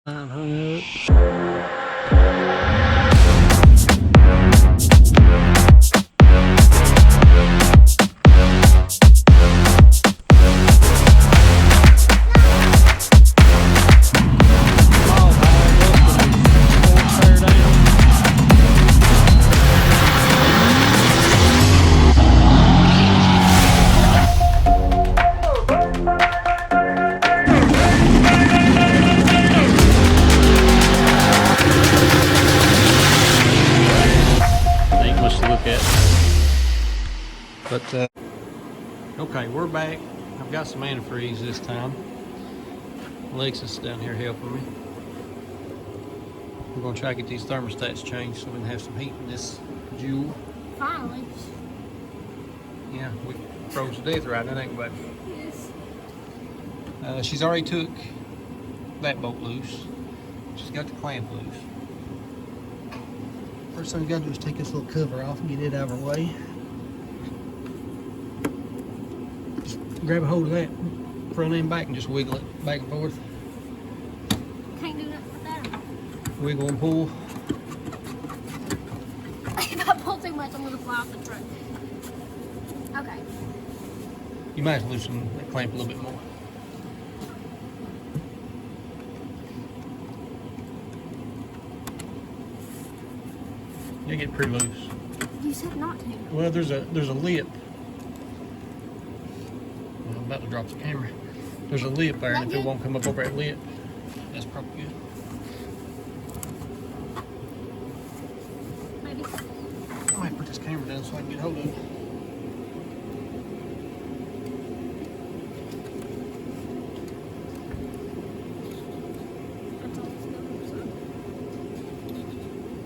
I'm hung up. But okay, we're back. I've got some antifreeze this time. Alexis is down here helping me. We're gonna try to get these thermostats changed so we can have some heat in this jewel. Finally. Yeah, we froze to death right now, ain't we, baby? Yes. She's already took that bolt loose. She's got the clamp loose. First thing we gotta do is take this little cover off and get it out of our way. Grab a hold of that front and back and just wiggle it back and forth. Can't do nothing with that. Wiggle and pull. If I pull too much, I'm gonna fly off the truck. Okay. You might have to loosen that clamp a little bit more. You get pretty loose. You said not to. Well, there's a lip. I'm about to drop the camera. There's a lip there, and if it won't come up over that lip, that's probably good. Maybe. I might put this camera down so I can get hold of it. That's all it's doing,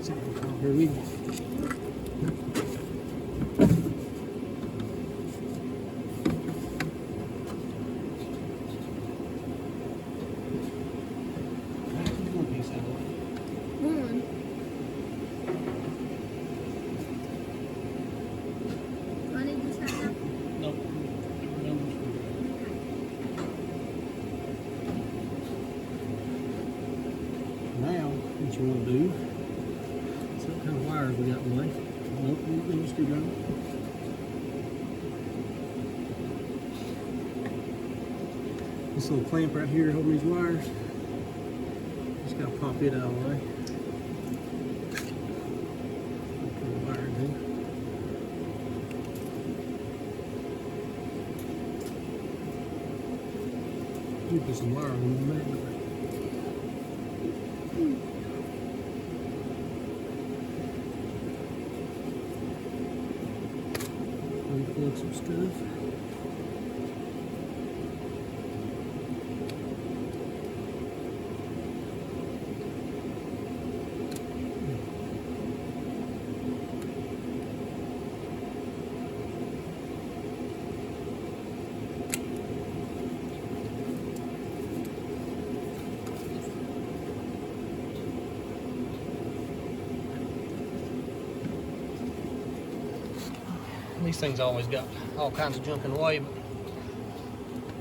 See if I can come here with you. One. Do I need this right now? Nope. Now, what you want to do, see what kind of wires we got in the way. Nope, you just do that. This little clamp right here holding these wires, just gotta pop it out of the way. Put the wire in here. You put some wire on there. Unplug some stuff. These things always got all kinds of junk in the way, but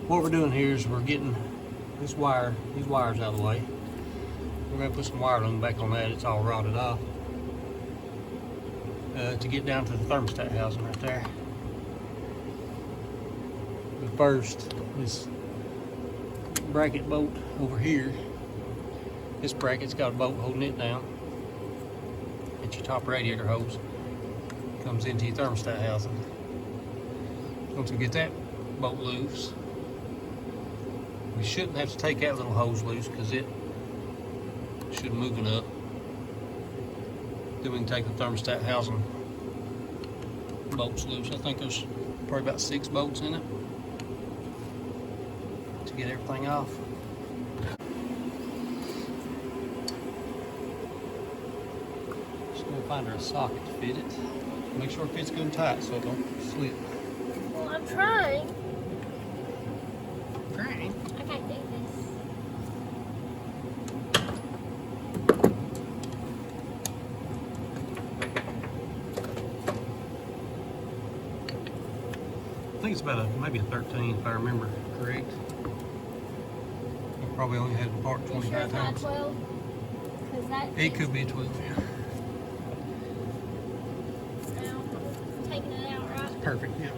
what we're doing here is we're getting these wires out of the way. We're going to put some wire loom back on that. It's all rotted off. To get down to the thermostat housing right there. But first, this bracket bolt over here, this bracket's got a bolt holding it down. It's your top radiator hose. Comes into your thermostat housing. Once we get that bolt loose, we shouldn't have to take that little hose loose because it should moving up. Then we can take the thermostat housing bolts loose. I think there's probably about 6 bolts in it to get everything off. Just gonna find her a socket to fit it. Make sure it fits good and tight so it don't slip. Well, I'm trying. Trying? I can't do this. I think it's about maybe a 13 if I remember correct. probably only had it apart You sure 25 it's not times. 12? Because that It could be a 12, yeah. Now, taking it out, right? Perfect, yeah.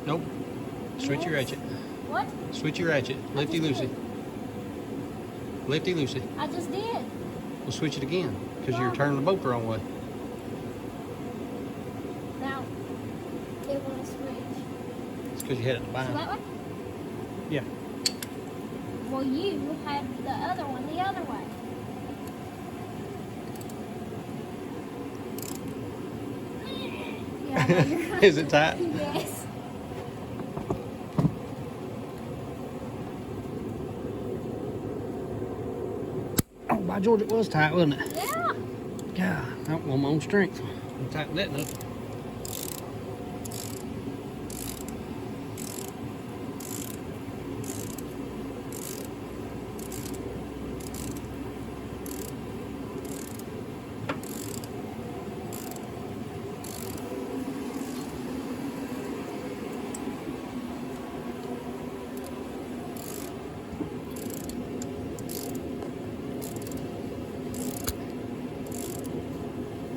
Nope. Switch your ratchet. What? Switch your ratchet. Lefty loosey. Lefty loosey. I just did. We'll switch it again because you're turning the boat the wrong way. Now, it won't switch. It's because you had it So bind. that way? Yeah. Well, you had the other one the other way. Yeah, I know you're right. Is it tight? Yes. Oh, by George, it was tight, wasn't it? Yeah. God, I don't want my own strength. I'm tighten that up.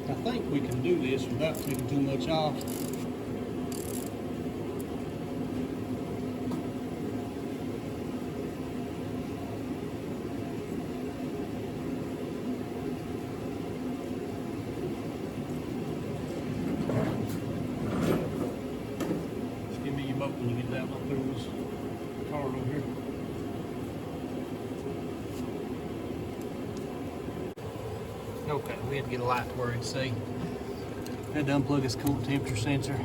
I think we can do this without taking too much off. Just give me your boat when you get that one through this car over here. Okay, we had to get a light to where it'd see. Had to unplug this coolant temperature sensor.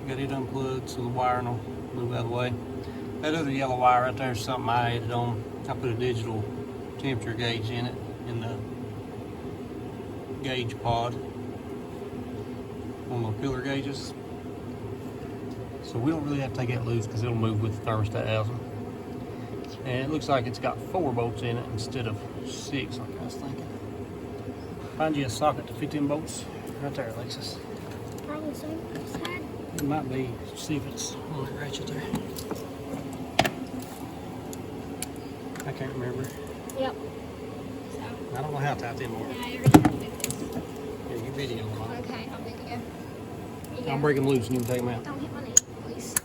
Got it unplugged so the wiring will move out of the way. That other yellow wire right there is something I added on. I put a digital temperature gauge in it, in the gauge pod. One of my pillar gauges. So we don't really have to take that loose because it'll move with the thermostat housing. And it looks like it's got 4 bolts in it instead of 6 like I was thinking. Find you a socket to fit them bolts right there, Alexis. Probably same side. It might be. See if it's on that ratchet there. I can't remember. Yep. So, I don't know how tight them are. yeah, you're going to have to do this. Yeah, you video them all. Okay, I'll video. Here you I'll go. break them loose and you can take them out. Don't hit my knee, please.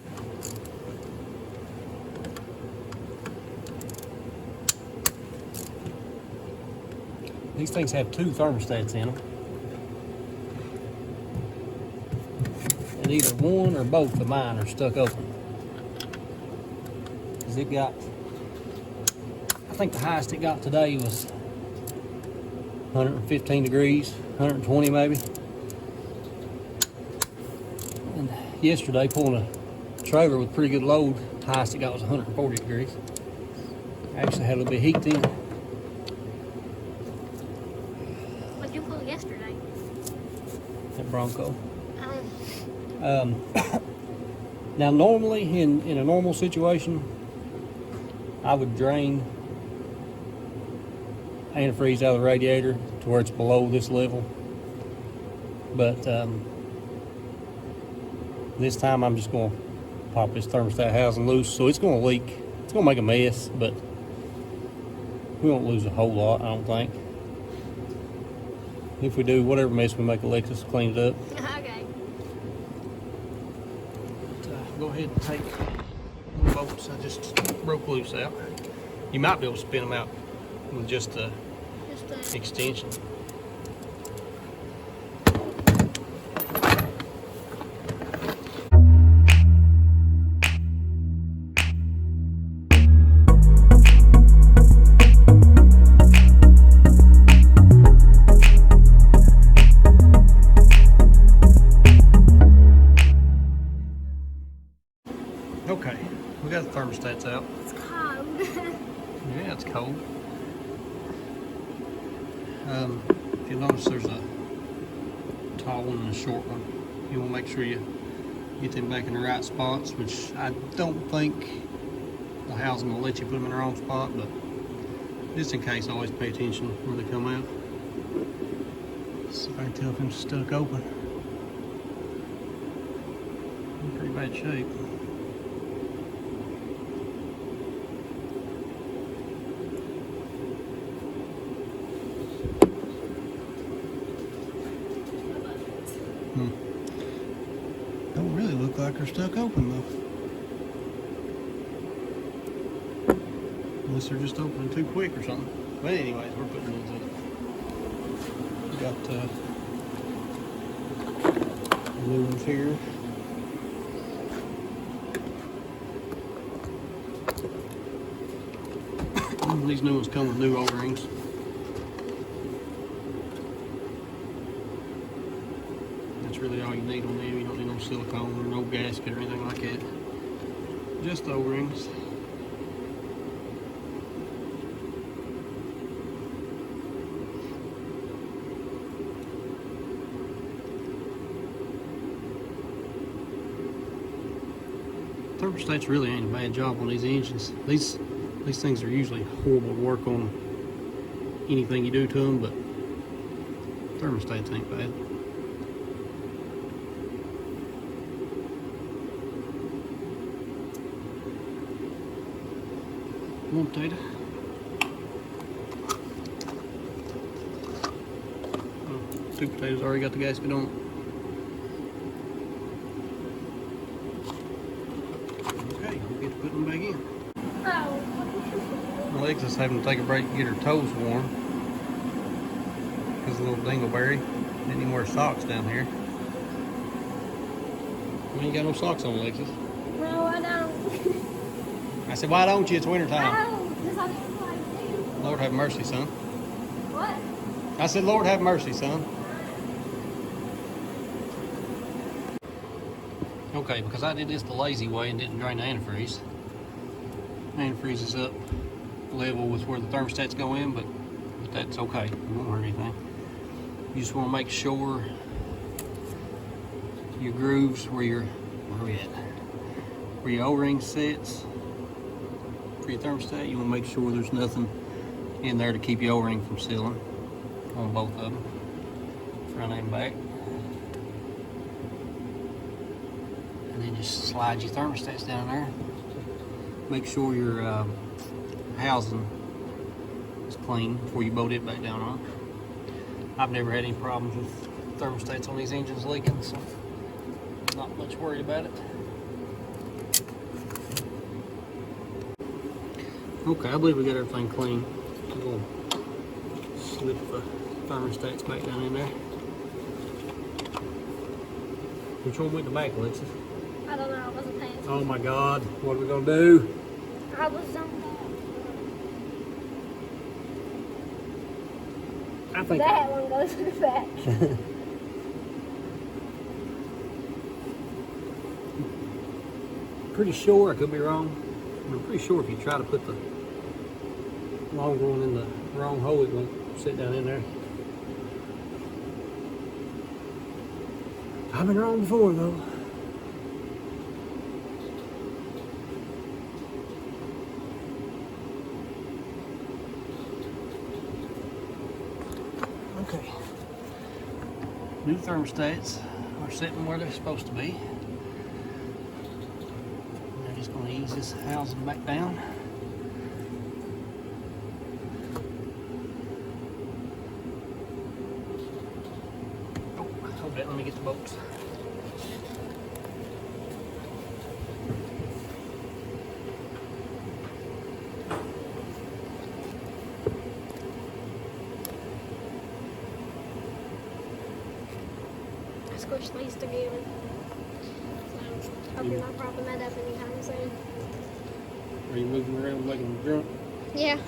These things have 2 thermostats in them. And either one or both of mine are stuck open. Cause it got, I think the highest it got today was 115 degrees, 120 maybe. And yesterday, pulling a trailer with pretty good load, the highest it got was 140 degrees. I actually had a little bit of heat then. What'd you pull yesterday? That Bronco. Now normally in a normal situation, I would drain antifreeze out of the radiator to where it's below this level. But this time I'm just going to pop this thermostat housing loose, so it's going to leak. It's going to make a mess, but we won't lose a whole lot, I don't think. If we do, whatever mess we make, Alexis will clean it up. Okay. Go ahead and take the bolts I just broke loose out. You might be able to spin them out with just the Just extension. Okay, we got the thermostats out. it's cold. Yeah, it's cold. If you notice, there's a tall one and a short one. You want to make sure you get them back in the right spots, which I don't think the housing will let you put them in the wrong spot, but just in case, always pay attention when they come out. See if I can tell if I'm stuck open. I'm pretty bad shape. Don't really look like they're stuck open though. Unless they're just opening too quick or something. But anyways, we're putting those up. We got new ones here. These new ones come with new O-rings. That's really all you need on them. You don't need no silicone or no gasket or anything like that. Just O-rings. Thermostats really ain't a bad job on these engines. These things are usually horrible to work on anything you do to them, but thermostats ain't bad. One potato. Oh, 2 potatoes already got the gasket on it. We'll get to putting them back in. Alexis is having to take a break to get her toes warm because of the little dingleberry. Didn't even wear socks down here. You ain't got no socks on, Alexis. No, I don't. I said, why don't you? It's winter time. I don't, because I didn't like to. Lord have mercy, son. What? I said, Lord have mercy, son. Okay, because I did this the lazy way and didn't drain the antifreeze. Antifreeze is up level with where the thermostats go in, but that's okay. It won't hurt anything. You just want to make sure your grooves where your O-ring sets for your thermostat, you want to make sure there's nothing in there to keep your O-ring from sealing on both of them, front and back. And then just slide your thermostats down there. Make sure your housing is clean before you bolt it back down on. I've never had any problems with thermostats on these engines leaking, so not much worried about it. Okay, I believe we got everything clean. We'll slip the thermostats back down in there. Which one went to back, Alexis? I don't know, I wasn't paying attention. Oh my God, what are we gonna do? I was done I think that one goes to the back. Pretty sure, I could be wrong. I'm pretty sure if you try to put the longer one in the wrong hole, it won't sit down in there. I've been wrong before though. Okay. New thermostats are sitting where they're supposed to be. They're just going to ease this housing back down. Oh, hold that, let me get the bolts. Squish these together. So, hope you're not propping that up anytime soon. Are you moving around making them drunk? Yeah.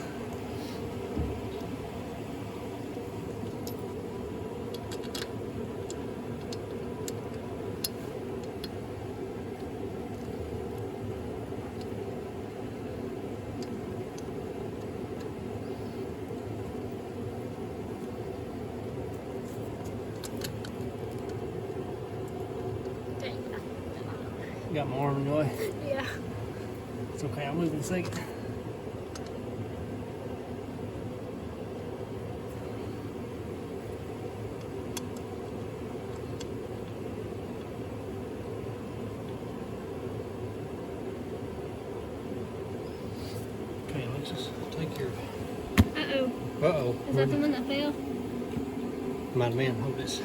Got my arm in the way. Yeah. It's okay, I'll move in a second. Alexis. Take care. Uh-oh. Uh-oh. Is that the one that fell? Might have been. Hold this.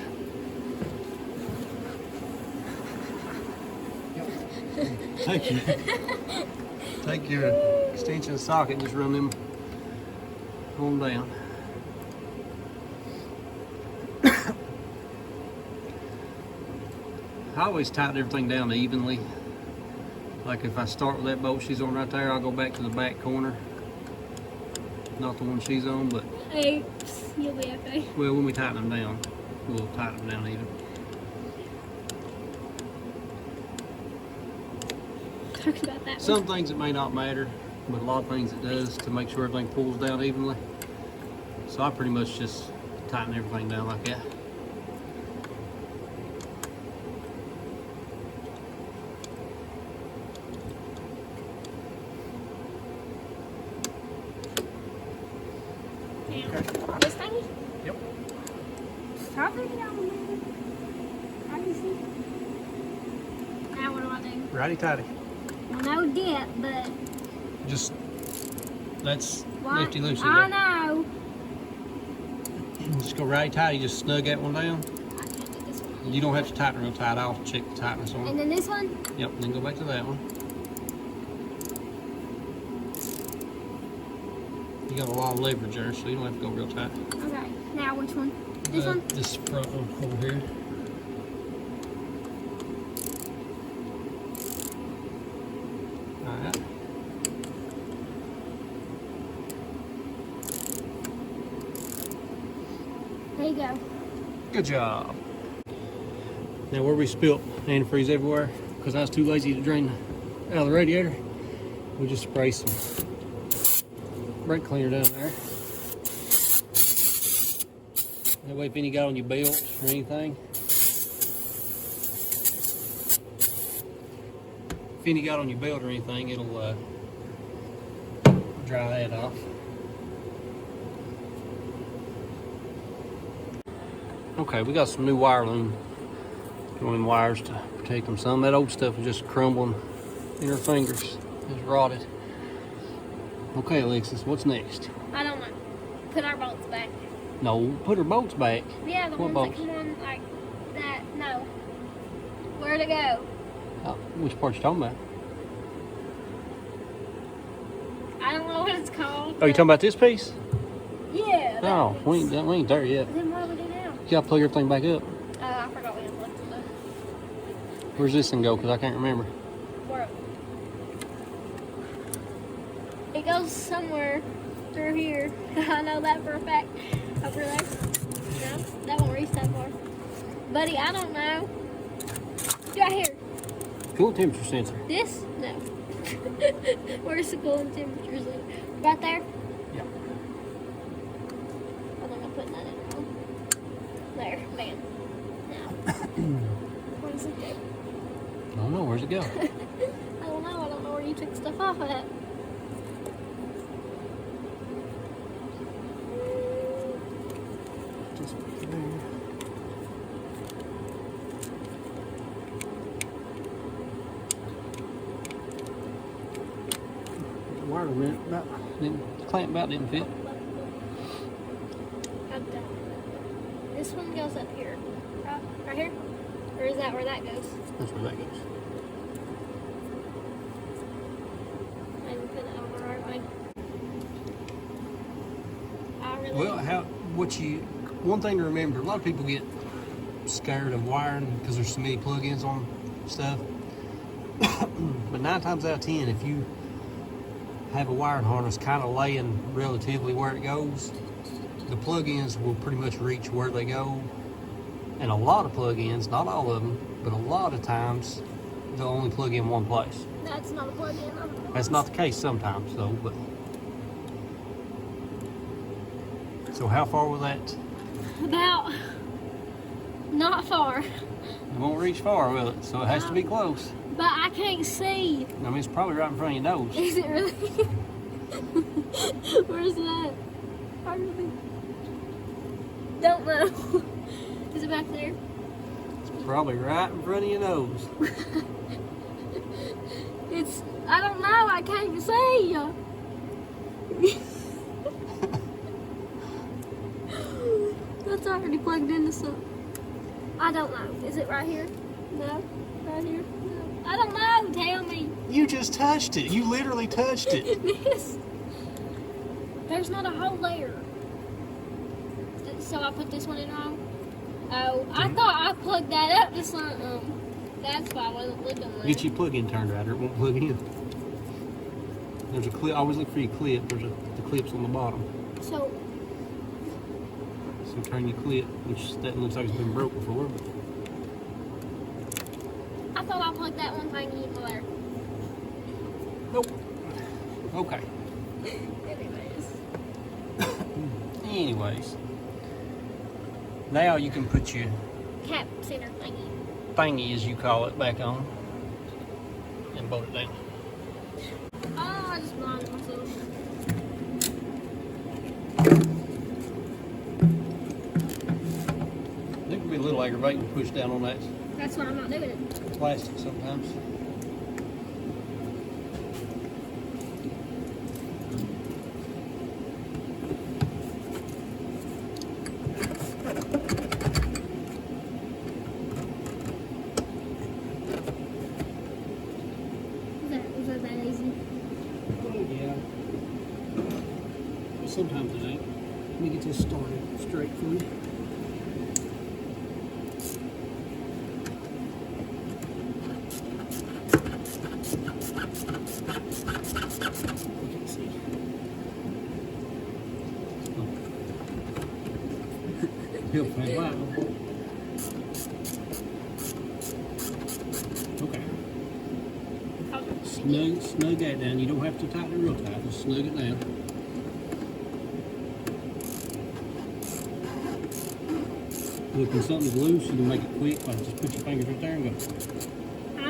Take your extension socket and just run them on down. I always tighten everything down evenly. Like if I start with that bolt she's on right there, I'll go back to the back corner. Not the one she's on, but Oops, you'll be okay. well, when we tighten them down, we'll tighten them down even. Talk about that Some things it may not matter, but a lot of things it does to make sure everything pulls down evenly. So I pretty much just tighten everything down like that. This thing? Yep. Stop it down. How do you see? Now what do I do? Righty tighty. Well, no dip, but Just that's what? lefty loosey I there. know. Just go righty tighty, just snug that one down. I can't do this one. You don't have to tighten real tight. I'll check the tightness on And it. then this one? Yep, then go back to that one. You got a lot of leverage there, so you don't have to go real tight. Okay. Now which one? This one? This front one over here. Alright. There you go. Good job. Now where we spilt antifreeze everywhere, because I was too lazy to drain out of the radiator, we just spray some brake cleaner down there. That way if any got on your belt or anything, if any got on your belt or anything, it'll dry that off. Okay, we got some new wire loom. Join wires to protect them some. That old stuff is just crumbling in her fingers. It's rotted. Okay, Alexis, what's next? I don't know. Put our bolts back. No, put her bolts back. Yeah, the What ones bolts? that come on like that. No. Where'd it go? Which part you talking about? I don't know what it's called. Oh, you talking about this piece? Yeah. that No, piece. we ain't there yet. Then what do we do now? You gotta plug everything back up. I forgot we unplugged it though. Where's this thing go? Because I can't remember. Where? It goes somewhere through here. I know that for a fact. Over there. No, that won't reach that far. Buddy, I don't know. Right here. Cool temperature sensor. This? No. Where's the cooling temperatures? Right there? Yeah. I think I'm putting that in wrong. There, bam. Now. Where does it go? I don't know. Where's it go? I don't know. I don't know where you took stuff off at. Just there. The wire went about, the clamp about didn't fit. I'm done. This one goes up here. Right here? Or is that where that goes? That's where that goes. I didn't put it on the right way. I really. Well, one thing to remember, a lot of people get scared of wiring because there's so many plug-ins on stuff. But 9 times out of 10, if you have a wiring harness kind of laying relatively where it goes, the plug-ins will pretty much reach where they go. And a lot of plug-ins, not all of them, but a lot of times, they'll only plug in one place. That's not a plug-in. That's not the case sometimes, though. But so how far was that? About. Not far. It won't reach far, will it? So it has to be close. But I can't see. I mean, it's probably right in front of your nose. Is it really? Where's that? Don't know. Is it back there? It's probably right in front of your nose. I don't know. I can't see. That's already plugged into something. I don't know. Is it right here? No? Right here? No. I don't know. Tell me. You just touched it. You literally touched it. It is. There's not a hole there. So I put this one in wrong? Oh, I thought I plugged that up to something. That's why I wasn't looking right. Get your plug-in turned right or it won't plug in. There's a clip. Always look for your clip. There's the clips on the bottom. So turn your clip, which that looks like it's been broke before. I thought I plugged that one thing in there. Nope. Okay. Anyways. Now you can put your Cap center thingy, as you call it, back on and bolt it down. Oh, I just blinded myself. It can be a little aggravating to push down on that That's why I'm not doing it. plastic sometimes. Was that easy? Oh, yeah. Well, sometimes it ain't. Let me get this started straight for you. He'll play loud. Okay. Snug that down. You don't have to tighten it real tight. Just snug it down. Look, when something's loose, you can make it quick. Like just put your fingers right there and go. I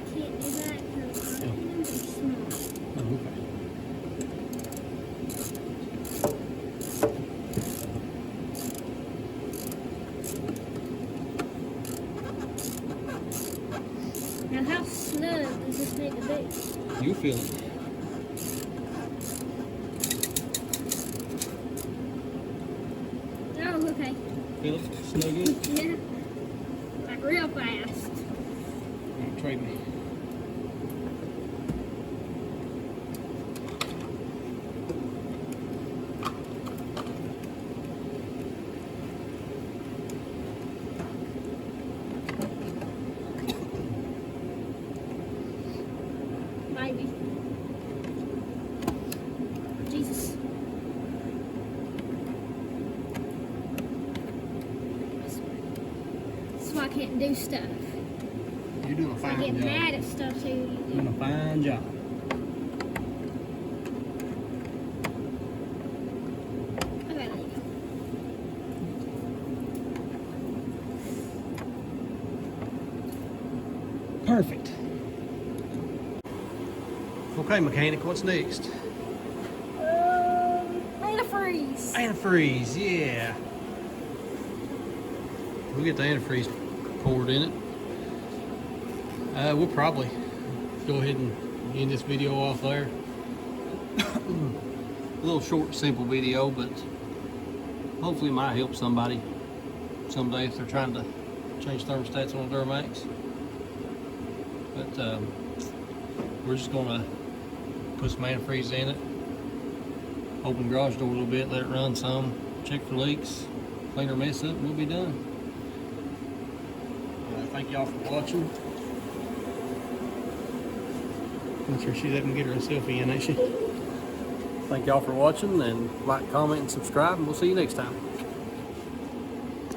can't do that because my hands are small. Oh, okay. Now, how snug does this need to be? You feel it. Oh, okay. Feel it? Snug in? Yeah. Like real fast. Alright, trade me. Maybe. Jesus. That's why I can't do stuff. You're doing a I fine get job. mad at stuff too. Doing a fine job. Okay, there you go. Perfect. Okay, mechanic, what's next? Antifreeze. Antifreeze, yeah. We'll get the antifreeze poured in it. We'll probably go ahead and end this video off there. A little short, simple video, but hopefully it might help somebody someday if they're trying to change thermostats on a Duramax. But we're just gonna put some antifreeze in it, open the garage door a little bit, let it run some, check for leaks, clean our mess up, and we'll be done. Thank y'all for watching. I'm sure she's having to get her a selfie in, ain't she? Thank y'all for watching, and like, comment, and subscribe, and we'll see you next time.